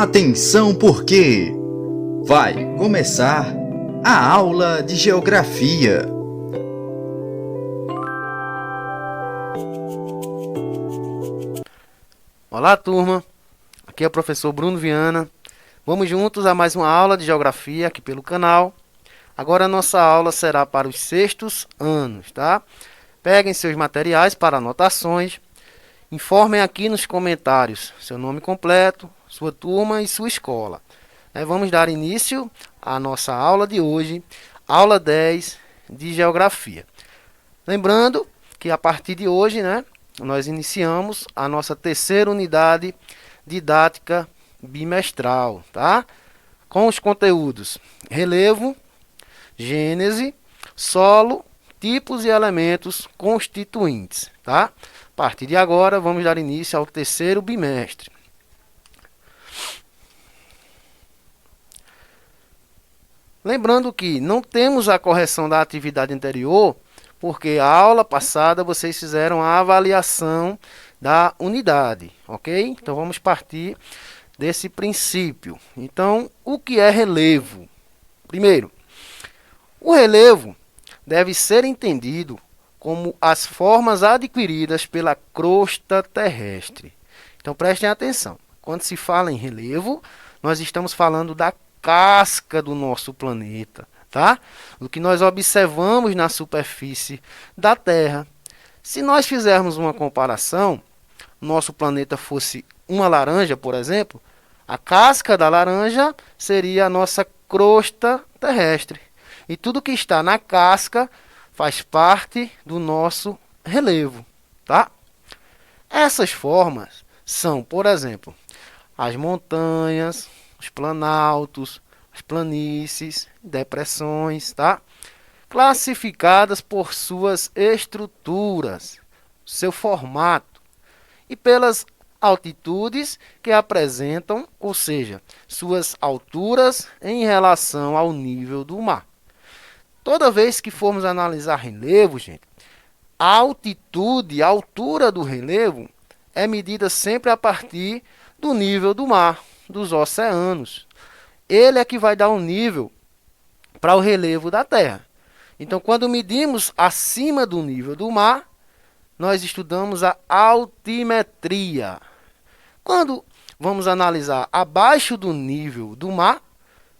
Atenção porque vai começar a aula de geografia. Olá, turma. Aqui é o professor Bruno Viana. Vamos juntos a mais uma aula de geografia aqui pelo canal. Agora a nossa aula será para os sextos anos, tá? Peguem seus materiais para anotações. Informem aqui nos comentários seu nome completo, sua turma e sua escola. Vamos dar início à nossa aula de hoje, aula 10 de Geografia. Lembrando que a partir de hoje, nós iniciamos a nossa terceira unidade didática bimestral, tá? Com os conteúdos relevo, gênese, solo, tipos e elementos constituintes, tá? A partir de agora, vamos dar início ao terceiro bimestre. Lembrando que não temos a correção da atividade anterior, porque a aula passada vocês fizeram a avaliação da unidade, ok? Então, vamos partir desse princípio. Então, o que é relevo? Primeiro, o relevo deve ser entendido como as formas adquiridas pela crosta terrestre. Então, prestem atenção. Quando se fala em relevo, nós estamos falando da casca do nosso planeta, tá? O que nós observamos na superfície da Terra. Se nós fizermos uma comparação, nosso planeta fosse uma laranja, por exemplo, a casca da laranja seria a nossa crosta terrestre. E tudo que está na casca faz parte do nosso relevo, tá? Essas formas são, por exemplo, as montanhas, os planaltos, as planícies, depressões, tá? Classificadas por suas estruturas, seu formato e pelas altitudes que apresentam, ou seja, suas alturas em relação ao nível do mar. Toda vez que formos analisar relevo, gente, a altitude, a altura do relevo é medida sempre a partir do nível do mar, dos oceanos. Ele é que vai dar um nível para o relevo da Terra. Então, quando medimos acima do nível do mar, nós estudamos a altimetria. Quando vamos analisar abaixo do nível do mar,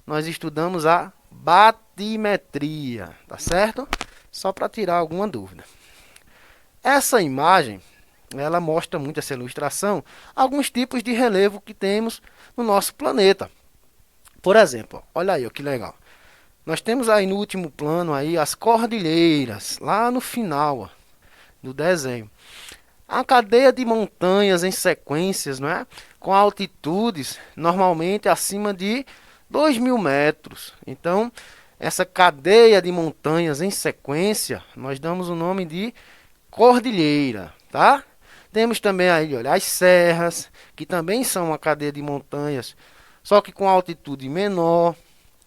nós estudamos a batimetria, tá certo? Só para tirar alguma dúvida. Essa imagem, ela mostra muito, essa ilustração, alguns tipos de relevo que temos no nosso planeta. Por exemplo, olha aí, que legal. Nós temos aí no último plano aí as cordilheiras, lá no final do desenho. A cadeia de montanhas em sequências, com altitudes normalmente acima de 2.000 metros. Então, essa cadeia de montanhas em sequência, nós damos o nome de cordilheira, tá? Temos também aí, olha, as serras, que também são uma cadeia de montanhas, só que com altitude menor.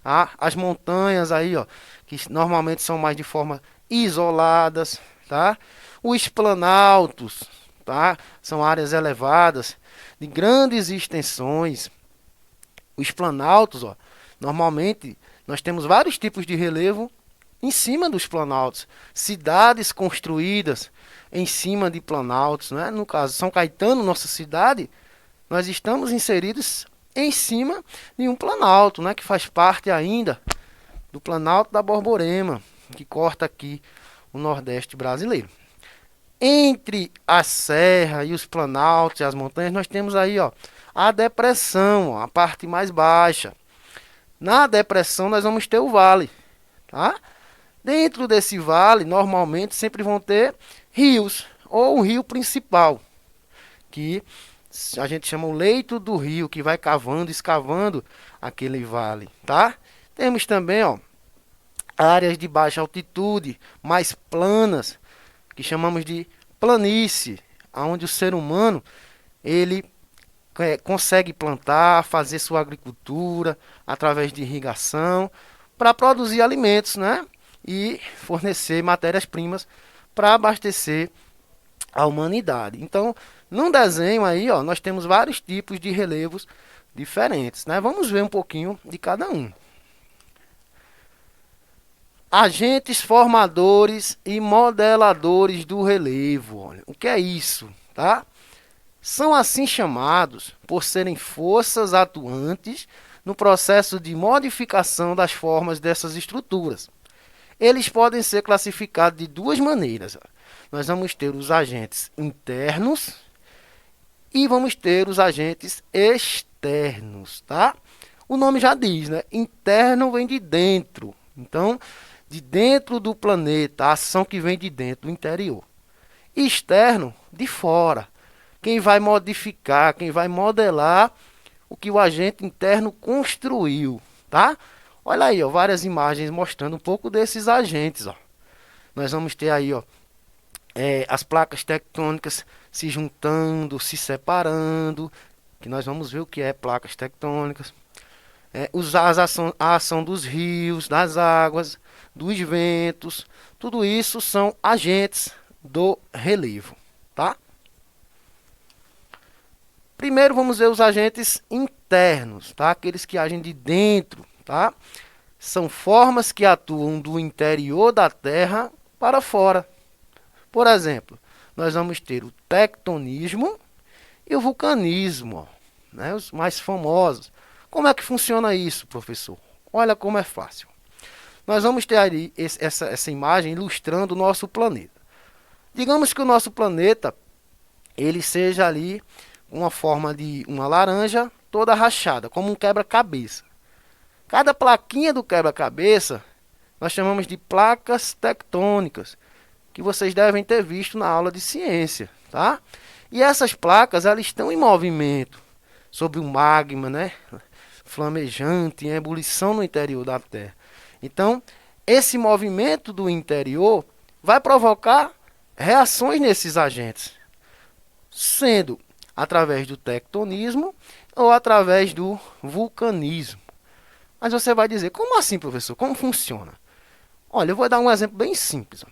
Tá? As montanhas aí, ó, que normalmente são mais de forma isoladas, tá? Os planaltos, tá? São áreas elevadas de grandes extensões. Os planaltos, ó, normalmente nós temos vários tipos de relevo em cima dos planaltos. Cidades construídas em cima de planaltos, No caso, São Caetano, nossa cidade, nós estamos inseridos em cima de um planalto, que faz parte ainda do Planalto da Borborema, que corta aqui o Nordeste brasileiro. Entre a serra e os planaltos e as montanhas, nós temos aí, ó, a depressão, a parte mais baixa. Na depressão, nós vamos ter o vale, tá? Dentro desse vale, normalmente, sempre vão ter rios, ou o rio principal, que a gente chama o leito do rio, que vai cavando, escavando aquele vale, tá? Temos também, ó, áreas de baixa altitude, mais planas, que chamamos de planície, onde o ser humano, ele consegue plantar, fazer sua agricultura através de irrigação, para produzir alimentos, e fornecer matérias-primas para abastecer a humanidade. Então, num desenho aí, ó, nós temos vários tipos de relevos diferentes, né? Vamos ver um pouquinho de cada um. Agentes formadores e modeladores do relevo. Olha, o que é isso, tá? São assim chamados por serem forças atuantes no processo de modificação das formas dessas estruturas. Eles podem ser classificados de duas maneiras. Nós vamos ter os agentes internos e vamos ter os agentes externos, tá? O nome já diz, né? Interno vem de dentro. Então, de dentro do planeta, a ação que vem de dentro, do interior. Externo, de fora. Quem vai modificar, quem vai modelar o que o agente interno construiu, tá? Olha aí, ó, várias imagens mostrando um pouco desses agentes, ó. Nós vamos ter aí, ó, as placas tectônicas se juntando, se separando, que nós vamos ver o que é placas tectônicas. A ação dos rios, das águas, dos ventos, tudo isso são agentes do relevo, tá? Primeiro vamos ver os agentes internos, tá? Aqueles que agem de dentro, tá? São formas que atuam do interior da Terra para fora. Por exemplo, nós vamos ter o tectonismo e o vulcanismo, né? Os mais famosos. Como é que funciona isso, professor? Olha como é fácil. Nós vamos ter ali essa imagem ilustrando o nosso planeta. Digamos que o nosso planeta ele seja ali uma forma de uma laranja toda rachada, como um quebra-cabeça. Cada plaquinha do quebra-cabeça nós chamamos de placas tectônicas, que vocês devem ter visto na aula de ciência, tá? E essas placas elas estão em movimento sobre o magma, né? Flamejante, em ebulição no interior da Terra. Então, esse movimento do interior vai provocar reações nesses agentes, sendo através do tectonismo ou através do vulcanismo. Mas você vai dizer, como assim, professor? Como funciona? Olha, eu vou dar um exemplo bem simples.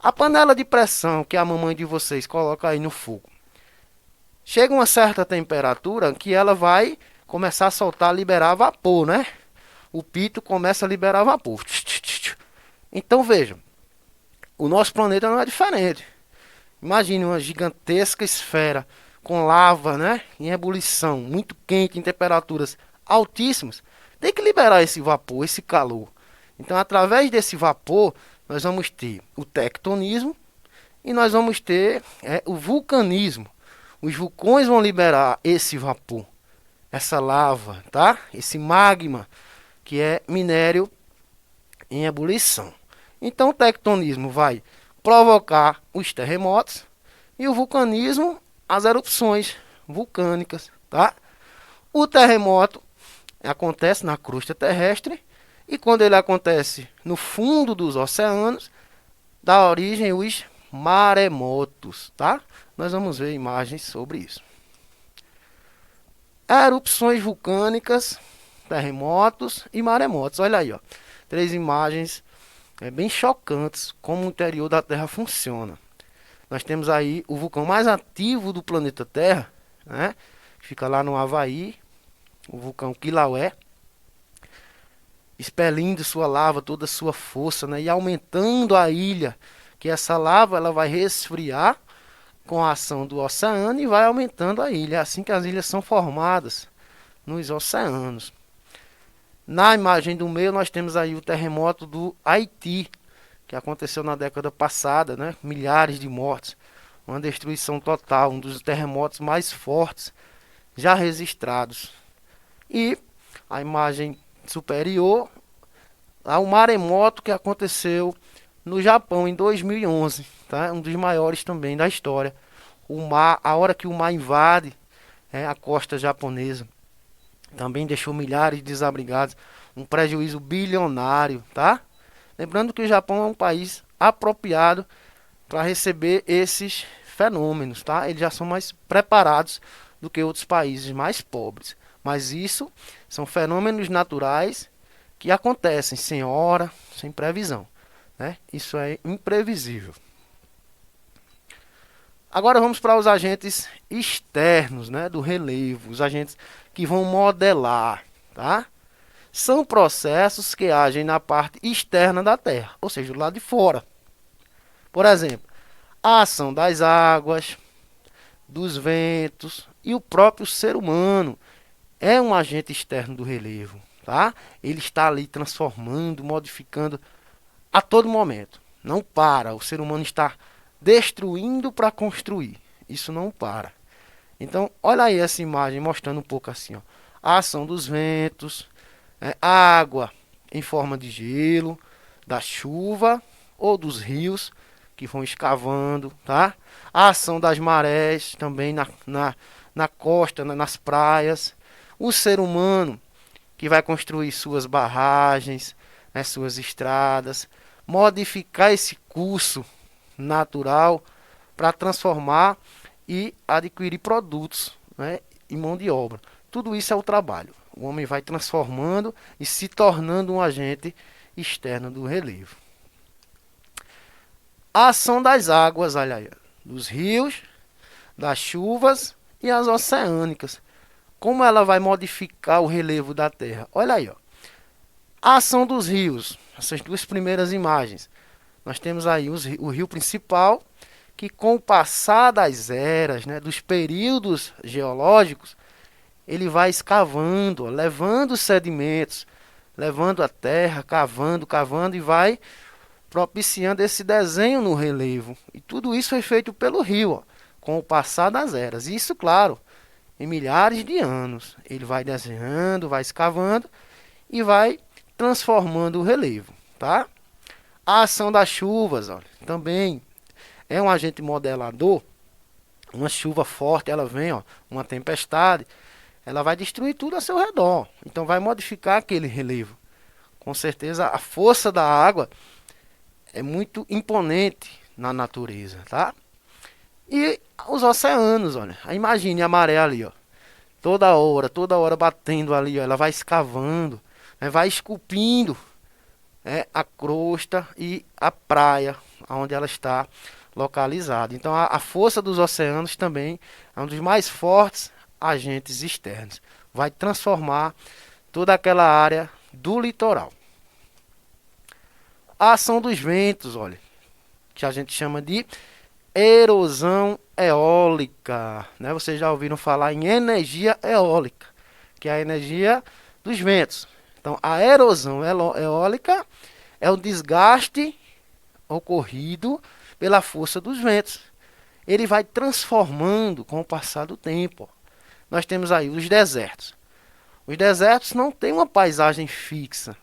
A panela de pressão que a mamãe de vocês coloca aí no fogo, chega uma certa temperatura que ela vai começar a soltar, liberar vapor, né? O pito começa a liberar vapor. Então vejam, o nosso planeta não é diferente. Imagine uma gigantesca esfera com lava, né? Em ebulição, muito quente, em temperaturas altíssimas. Tem que liberar esse vapor, esse calor. Então, através desse vapor, nós vamos ter o tectonismo e nós vamos ter o vulcanismo. Os vulcões vão liberar esse vapor, essa lava, tá? Esse magma, que é minério em ebulição. Então, o tectonismo vai provocar os terremotos e o vulcanismo, as erupções vulcânicas, tá? O terremoto acontece na crosta terrestre e quando ele acontece no fundo dos oceanos, dá origem aos maremotos, tá? Nós vamos ver imagens sobre isso. Erupções vulcânicas, terremotos e maremotos. Olha aí, ó. 3 imagens bem chocantes como o interior da Terra funciona. Nós temos aí o vulcão mais ativo do planeta Terra, né? Fica lá no Havaí, o vulcão Kilauea, expelindo sua lava, toda a sua força, né? E aumentando a ilha, que essa lava ela vai resfriar com a ação do oceano e vai aumentando a ilha. É assim que as ilhas são formadas nos oceanos. Na imagem do meio nós temos aí o terremoto do Haiti, que aconteceu na década passada, né? Milhares de mortes, uma destruição total, um dos terremotos mais fortes já registrados. E a imagem superior ao maremoto que aconteceu no Japão em 2011, tá? Um dos maiores também da história. O mar, a hora que o mar invade a costa japonesa, também deixou milhares de desabrigados, um prejuízo bilionário, tá? Lembrando que o Japão é um país apropriado para receber esses fenômenos, tá? Eles já são mais preparados do que outros países mais pobres. Mas isso são fenômenos naturais que acontecem sem hora, sem previsão, né? Isso é imprevisível. Agora vamos para os agentes externos, né, do relevo, os agentes que vão modelar, tá? São processos que agem na parte externa da Terra, ou seja, do lado de fora. Por exemplo, a ação das águas, dos ventos e o próprio ser humano é um agente externo do relevo, tá? Ele está ali transformando, modificando a todo momento. Não para. O ser humano está destruindo para construir. Isso não para. Então, olha aí essa imagem mostrando um pouco assim, ó, a ação dos ventos, a água em forma de gelo, da chuva ou dos rios que vão escavando, tá? A ação das marés também na costa, nas praias. O ser humano que vai construir suas barragens, né, suas estradas, modificar esse curso natural para transformar e adquirir produtos, né, e mão de obra. Tudo isso é o trabalho. O homem vai transformando e se tornando um agente externo do relevo. A ação das águas, olha aí, dos rios, das chuvas e as oceânicas. Como ela vai modificar o relevo da Terra? Olha aí, ó. A ação dos rios, essas duas primeiras imagens. Nós temos aí o rio principal, que com o passar das eras, né, dos períodos geológicos, ele vai escavando, ó, levando os sedimentos, levando a terra, cavando, cavando e vai propiciando esse desenho no relevo. E tudo isso foi feito pelo rio, ó, com o passar das eras. Isso, claro, em milhares de anos. Ele vai desenhando, vai escavando e vai transformando o relevo, tá? A ação das chuvas, olha, também é um agente modelador. Uma chuva forte, ela vem, ó, uma tempestade, ela vai destruir tudo a seu redor. Então vai modificar aquele relevo. Com certeza a força da água é muito imponente na natureza, tá? E os oceanos, olha, imagine a maré ali, ó, toda hora batendo ali, ó, ela vai escavando, né, vai esculpindo, a crosta e a praia onde ela está localizada. Então a força dos oceanos também é um dos mais fortes agentes externos. Vai transformar toda aquela área do litoral. A ação dos ventos, olha, que a gente chama de erosão eólica, né? Vocês já ouviram falar em energia eólica, que é a energia dos ventos. Então, a erosão eólica é o desgaste ocorrido pela força dos ventos. Ele vai transformando com o passar do tempo. Nós temos aí os desertos. Os desertos não têm uma paisagem fixa.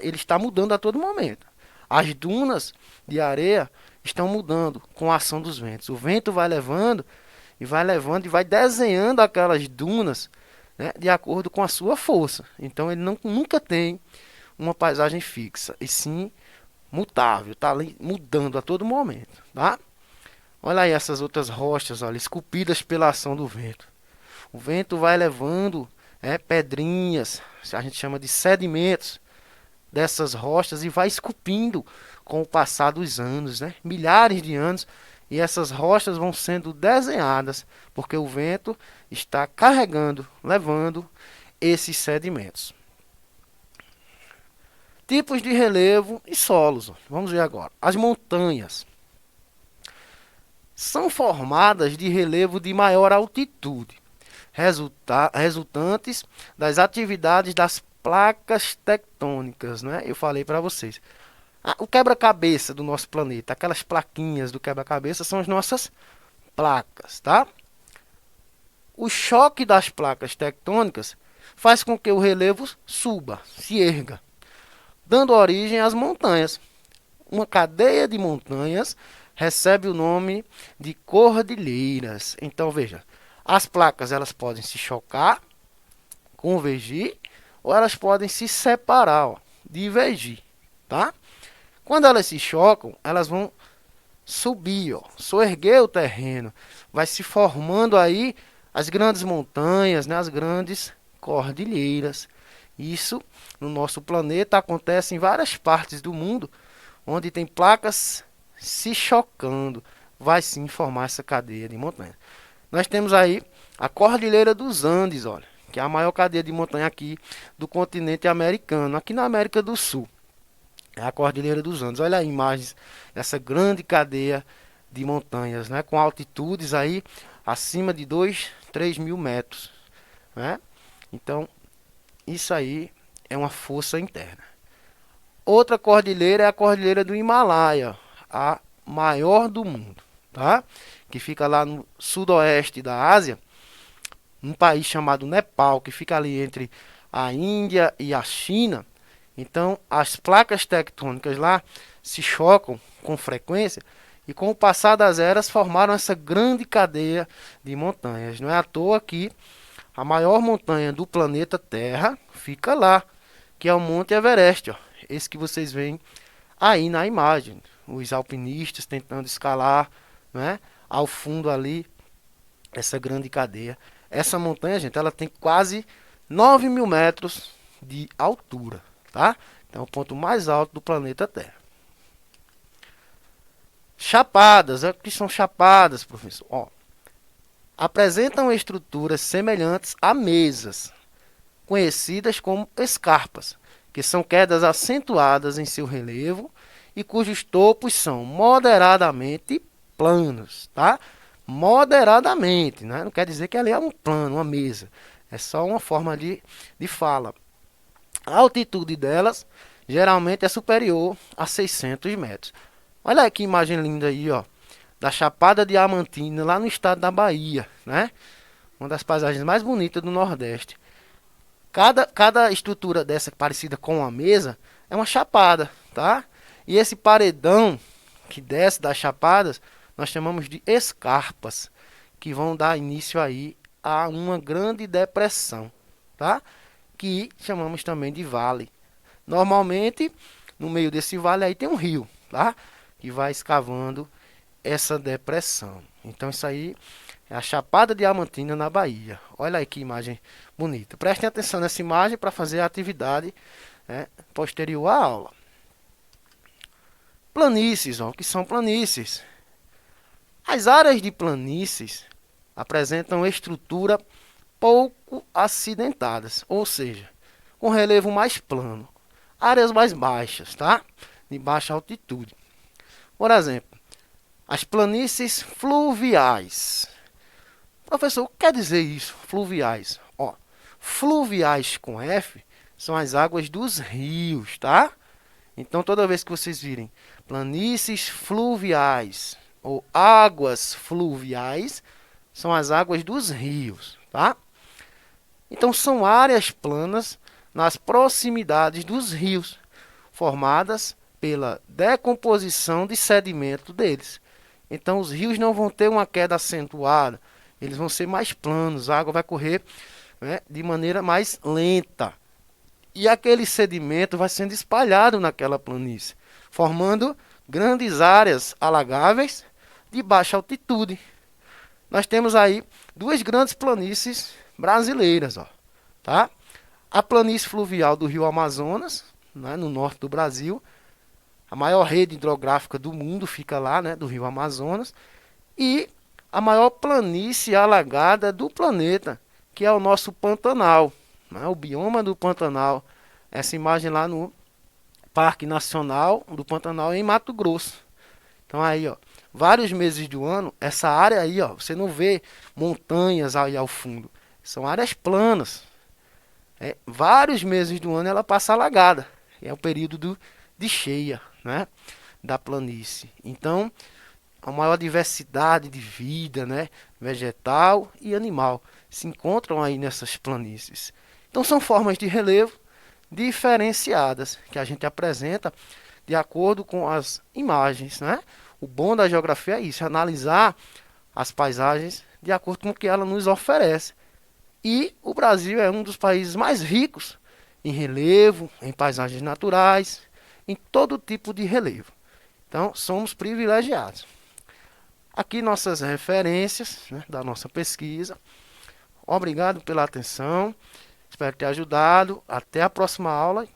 Ele está mudando a todo momento. As dunas de areia estão mudando com a ação dos ventos. O vento vai levando e vai desenhando aquelas dunas, né, de acordo com a sua força. Então ele nunca tem uma paisagem fixa, e sim mutável, está ali mudando a todo momento, tá? Olha aí essas outras rochas, olha, esculpidas pela ação do vento. O vento vai levando, pedrinhas, a gente chama de sedimentos dessas rochas, e vai esculpindo com o passar dos anos, né? Milhares de anos, e essas rochas vão sendo desenhadas porque o vento está carregando, levando esses sedimentos. Tipos de relevo e solos. Vamos ver agora. As montanhas são formadas de relevo de maior altitude, resultantes das atividades das placas tectônicas, né? Eu falei para vocês. O quebra-cabeça do nosso planeta, aquelas plaquinhas do quebra-cabeça são as nossas placas, tá? O choque das placas tectônicas faz com que o relevo suba, se erga, dando origem às montanhas. Uma cadeia de montanhas recebe o nome de cordilheiras. Então veja, as placas elas podem se chocar, convergir, ou elas podem se separar, ó, divergir, tá? Quando elas se chocam, elas vão subir, ó, soerguer o terreno, vai se formando aí as grandes montanhas, né, as grandes cordilheiras. Isso no nosso planeta acontece em várias partes do mundo, onde tem placas se chocando, vai sim formar essa cadeia de montanha. Nós temos aí a Cordilheira dos Andes, olha, que é a maior cadeia de montanha aqui do continente americano, aqui na América do Sul. É a Cordilheira dos Andes. Olha aí imagens dessa grande cadeia de montanhas, né, com altitudes aí acima de 2, 3 mil metros, né? Então, isso aí é uma força interna. Outra cordilheira é a Cordilheira do Himalaia, a maior do mundo, tá? Que fica lá no sudoeste da Ásia, num país chamado Nepal, que fica ali entre a Índia e a China. Então, as placas tectônicas lá se chocam com frequência e com o passar das eras formaram essa grande cadeia de montanhas. Não é à toa que a maior montanha do planeta Terra fica lá, que é o Monte Everest, ó. Esse que vocês veem aí na imagem. Os alpinistas tentando escalar, né? Ao fundo ali, essa grande cadeia. Essa montanha, gente, ela tem quase 9 mil metros de altura, tá? Então, é o ponto mais alto do planeta Terra. Chapadas, o que são chapadas, professor? Ó, apresentam estruturas semelhantes a mesas, conhecidas como escarpas, que são quedas acentuadas em seu relevo e cujos topos são moderadamente planos, tá? Moderadamente, né? Não quer dizer que ali é um plano, uma mesa. É só uma forma de fala. A altitude delas geralmente é superior a 600 metros. Olha aí que imagem linda aí, ó, da Chapada Diamantina, lá no estado da Bahia, né? Uma das paisagens mais bonitas do Nordeste. Cada estrutura dessa parecida com uma mesa é uma chapada, tá? E esse paredão que desce das chapadas, nós chamamos de escarpas, que vão dar início aí a uma grande depressão, tá? Que chamamos também de vale. Normalmente, no meio desse vale aí tem um rio, tá? Que vai escavando essa depressão. Então isso aí é a Chapada Diamantina na Bahia. Olha aí que imagem bonita. Prestem atenção nessa imagem para fazer a atividade, né, posterior à aula. Planícies, ó, o que são planícies? As áreas de planícies apresentam estrutura pouco acidentadas, ou seja, com relevo mais plano, áreas mais baixas, tá? De baixa altitude. Por exemplo, as planícies fluviais. Professor, o que quer dizer isso? Fluviais. Ó, fluviais com F são as águas dos rios, tá? Então, toda vez que vocês virem planícies fluviais ou águas fluviais, são as águas dos rios, tá? Então, são áreas planas nas proximidades dos rios, formadas pela decomposição de sedimento deles. Então, os rios não vão ter uma queda acentuada, eles vão ser mais planos, a água vai correr, né, de maneira mais lenta. E aquele sedimento vai sendo espalhado naquela planície, formando grandes áreas alagáveis de baixa altitude. Nós temos aí duas grandes planícies brasileiras, ó, tá? A planície fluvial do Rio Amazonas, né, no norte do Brasil. A maior rede hidrográfica do mundo fica lá, né, do Rio Amazonas. E a maior planície alagada do planeta, que é o nosso Pantanal, né, o bioma do Pantanal. Essa imagem lá no Parque Nacional do Pantanal em Mato Grosso. Então aí, ó, vários meses do ano, essa área aí, ó, você não vê montanhas aí ao fundo. São áreas planas. Vários meses do ano ela passa alagada. É o período de cheia, né, da planície. Então, a maior diversidade de vida, né, vegetal e animal, se encontram aí nessas planícies. Então, são formas de relevo diferenciadas que a gente apresenta de acordo com as imagens, né? O bom da geografia é isso, analisar as paisagens de acordo com o que ela nos oferece. E o Brasil é um dos países mais ricos em relevo, em paisagens naturais, em todo tipo de relevo. Então, somos privilegiados. Aqui nossas referências, né, da nossa pesquisa. Obrigado pela atenção. Espero ter ajudado. Até a próxima aula.